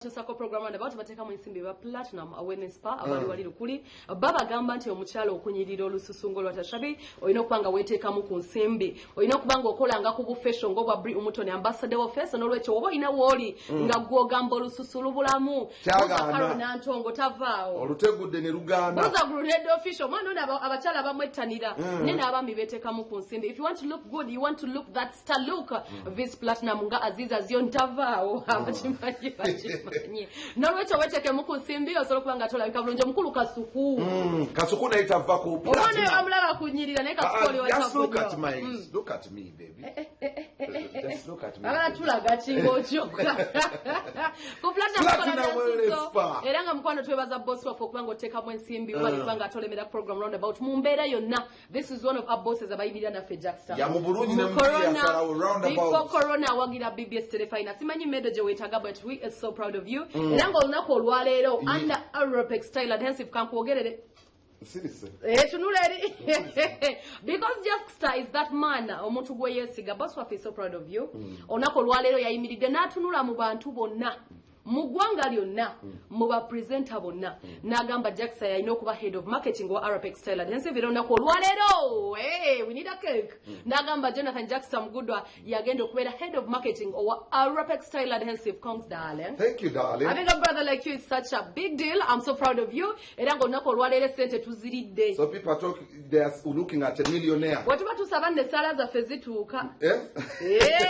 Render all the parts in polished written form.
Tusako program about bateka mu nsimbi ba platinum awareness pa abali wali lukuli baba gamba nti omukyalo okunyirira olususungo lwatashabi oyina okubanga weteeka mu ku nsimbi oyina okubanga okolanga ku bufesho ngobwa omutone Ambasadda wa face n'olwekyo oba oyina woli nga gwogamba olususulu bulamu karo nantongo tavaawo olutegudde ne luganda boza guled official mwana ona abakyala bamwettanira nene abami beteeka mu ku nsimbi if you want to look good you want to look that star look vis platinum nga aziza zyo ntavaawo abachimanyi Norwecho weteke muku nsimbi osolo kubanga tolabika bulungi omukulu kasuku kasuku naita va ku platinum obone bamulaba kunyirira ne kasukoli wa just look at my look at me baby just look at me abala tulaga chingo choka ku platinum era nga mukwano twebaza boss waffe okubanga oteka mu nsimbi oba kubanga tolemera program roundabout mu mbeera yonna. This is one of our bosses abayibira naffe Jaxta ya mu Burundi ne mbiya sala roundabout before corona wagira BBS telefina simanyi medo je wetaga but we are so proud of you. Era nga olunaku olwaleero under Europe Style Adhesive kankwogerere tunuleri because Jaxta is that man omuntu gwe yesiga boss waffe is so proud of you. Olunaku olwaleero yayimiridde n'atunula mu bantu bonna mugwanga lyonna muba presenter bonna nagamba Jaxta yalina okuba head of marketing wa Arab Style Adhesive era olunaku olwaleero we need a cake nagamba Jonathan Jaxta mugudwa yagenda okubeera head of marketing wa Arab Style Adhesive. Congrats darling. Thank you darling. Having a brother like you is such a big deal. I'm so proud of you. Era nga olunaku olwaleero sente tuziridde. So people are talking, they are looking at a millionaire. Watuba tusaba ne sala zaffe zituuka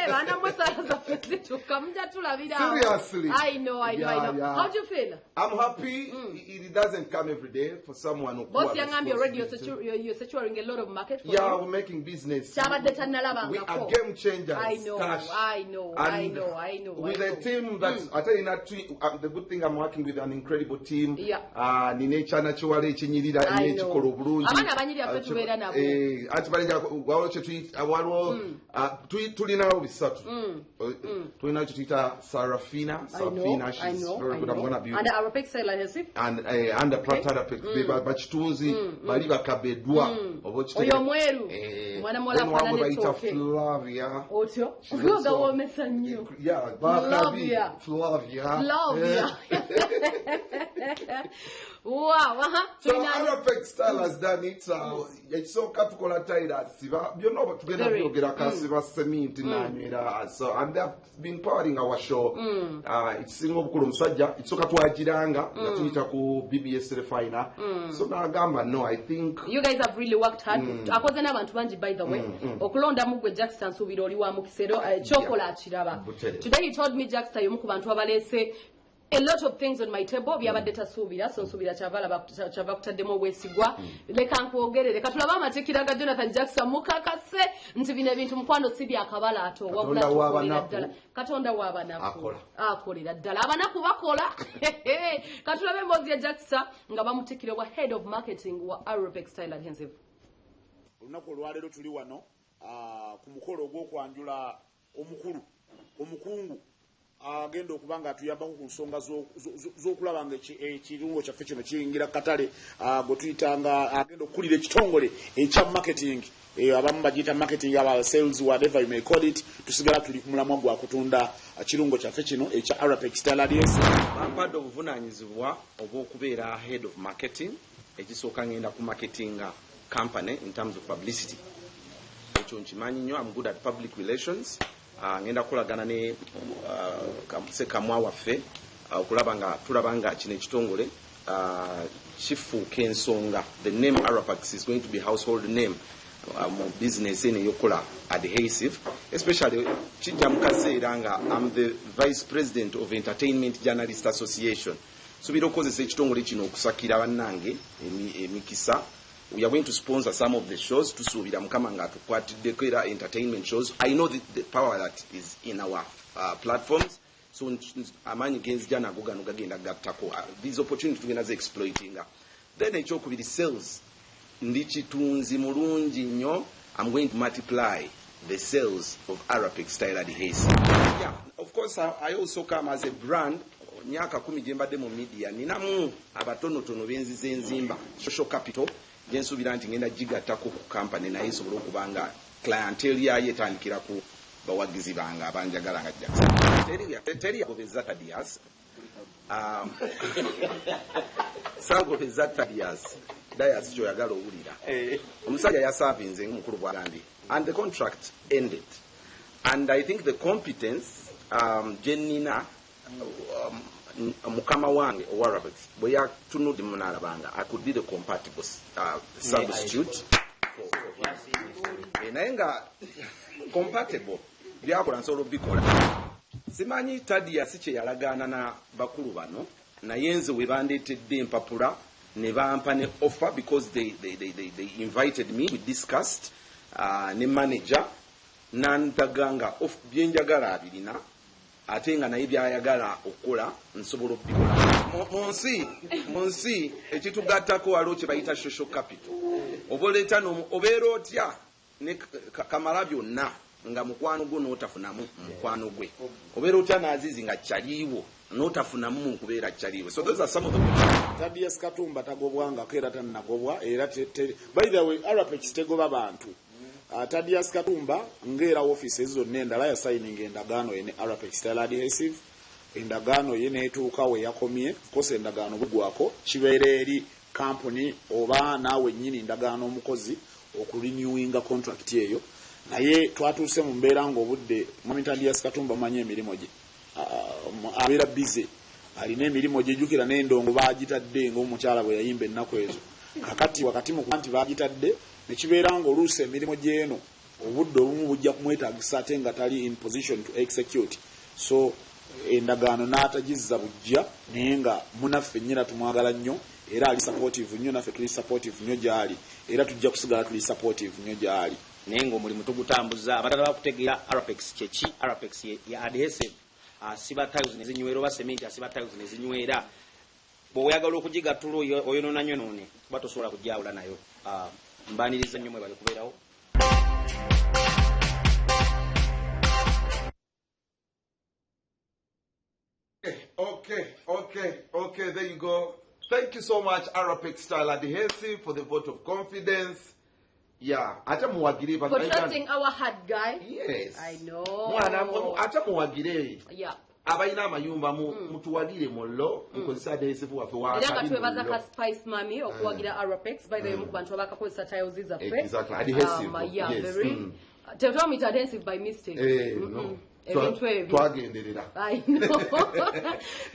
bana mwe sala zaffe zituuka mujja tulabira. Seriously. I know. Yeah. How do you feel? I'm happy. It doesn't come every day for someone who. Boss Yangambi already you're securing a lot of market for yeah, you. We're making business. We are game changers. I know. With a team that I tell you not the good thing I'm working with an incredible team. Yeah. Nine chana chiwale chinyirira ine chikolo bulungi. Abana abanyiri afe tubeera nabo. Ati balija wawoche awalo tulinawo bisatu. Tulinawo tuita Sarafina. She's very good. I'm gonna be under Arab Style Adhesive and under Pratarapix bachitunzi bali bakabedwa oyo mweru mwana mola pana netsoke Flavia otyo ugoga womesa nnyo Flavia wow so Arab Style has done it it's so katukola taida siba you know tugenda byogera kasiba cement nanywera so and they have been powering our show it's single bukulu musajja itsoka twagiranga natuyita ku BBS refiner so nagamba no I think you guys have really worked hard akoze n'abantu banji by the way okulonda mugwe Jaxta nsubira oli wa mukisero chokola kiraba today he told me Jaxta yomu ku bantu abalese a lot of things on my table byabadde tasubira so nsubira chavala chava kutaddemo obwesigwa leka nkwogerere katulaba amatikira ga Jonathan Jaxta mukakase nti bino ebintu mukwano si byakabala ato wabula tukolera ddala katonda w'abanaku akolera ddala abanaku bakola katulabe embozi ya Jaxta nga bamutikire wa head of marketing wa Arab Style Adhesive. Olunaku olwaleero tuli wano ku mukolo ogw'okwanjula omukungu agenda okubanga atuyambako ku nsonga z'okulaba nga ekirungo kyaffe kino kiyingira katale gwe tuyitanga agenda okukulira ekitongole ekya marketing abamu bagiyita marketing aba sales whatever you may call it tusigala tuli ku mulamwa gwa kutunda kirungo kyaffe kino ekya Arab Style Adhesive. Bampadde obuvunaanyizibwa obw'okubeera head of marketing ekisooka ngenda ku marketing company in terms of publicity ekyo nkimanyi nnyo. I'm good at public relations. Ngenda kulagana ne kamwa waffe okulaba nga tulaba nga kino ekitongole kifuuka ensonga. The name Arapax is going to be household name mu business eno eyokola adhesive, especially kijja mu kaseera nga I'm the vice president of Entertainment Journalist Association. So birokozesa ekitongole kino okusakira bannange emikisa. We are going to sponsor some of the shows to subira mukama nga tukwatiddeko era entertainment shows. I know the power that is in our platforms. So amanyi genzija nago gano gagenda gattako these opportunities tugenda ze exploiting. Then ekyokubiri sales ndi kitunzi mulungi nnyo. I'm going to multiply the sales of Arab Style Adhesive. Yeah, of course I also come as a brand. Nyaka 10 gye mbadde mu media ninamu abatonotono benzize enzimba social capital gyensuubira nti ngenda gigattako ku company naye esobola okubanga clientele yayo etandikira ku bawagizi bange abanjagala nga Jaxta teri yagobeza tadias Sangobeza Dias kyoyagala owulira. Omusajja yasavinze mukulu bwagambye. And the contract ended. And I think the competence, Jenina, mukama wange Owarabet, bwe yatunudde munalabanga, I could be the compatible substitute. Naye nga compatible byakola nsobola obikola. Simanyi Dias kye yalagaana na bakulu bano, naye nze we bandeetedde empapula ne bampa ne offer because they invited me, we discussed ne manager nantaganga byenjagala abirina ate nga naye byayagala okukola nsobola okubikola mu nsi ekitugattako waliwo kye bayita social capital. Oboleeta obeera otya ne kamala byonna nga mukwano gwo n'otafunamu mukwano gwe, obeera otya n'azizi nga kyaliiwo n'otafunamu mu kubeera kyaliiwe. So those are some of the Dias Katumba tagobwangako era tannagobwa era by the way Arapex tegoba bantu. Dias Katumba ngera offices zonna endala yasayininga endagaano ene Arapex Style Adhesive, endagaano ye neetuuka we yakomye kosa endagaano bugwako kibeera eri company oba naawe nnyini endagaano omukozi okurenewinga contract eyo. Naye twatuuse mu mbeera ng'obudde Monitor Dias Katumba manyi emirimu gye abeera busy, alina emirimu gye jjukira n'endongo baagitadde ng'omukyala bwe yayimba ennaku ezo. Kakati wakati mu nti baagitadde ne kibeera ng'oluusi emirimu gy'eno obudde obumu bujja kumwetaagisa ate nga tali in position to execute. So endagaano n'atagizza bujja naye nga munaffe nnyina tumwagala nnyo era ali supportive nnyo, naffe tuli supportive nnyo gy'ali era tujja kusigala tuli supportive nnyo gy'ali. Naye ng'omulimu tugutambuza abatala bakutegeera Arapex kyeki. Arapex ya adhesive asiba tiles nezinywera oba cement asiba tiles nezinywera. Bw'oyagala okugigattula oyonoonanyonoone kuba tosobola kujawula nayo. Mbaniriza nnyo mwe bali kubeerawo. Okay, there you go. Thank you so much, Arapex Style Adhesive, for the vote of confidence. Yeah, ate muwagire for trusting our hard guy. Yes, I know. Mwana ate muwagire. Yeah. Abayina amayumba mutuwalire mullo mukozesa adhesive waffe wa akali. Era katwebaza ka Spice Mami okuwagira Arapex by the way mu bantu abakakozesa tiles za fe. Exactly, adhesive. Yeah, yes. Very. Tell me adhesive by mistake. No. Twagenderera. I know.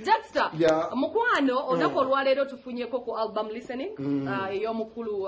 Jaxta. Yeah. Mukwano onako olwaleero tufunyeko ku album listening ey'omukulu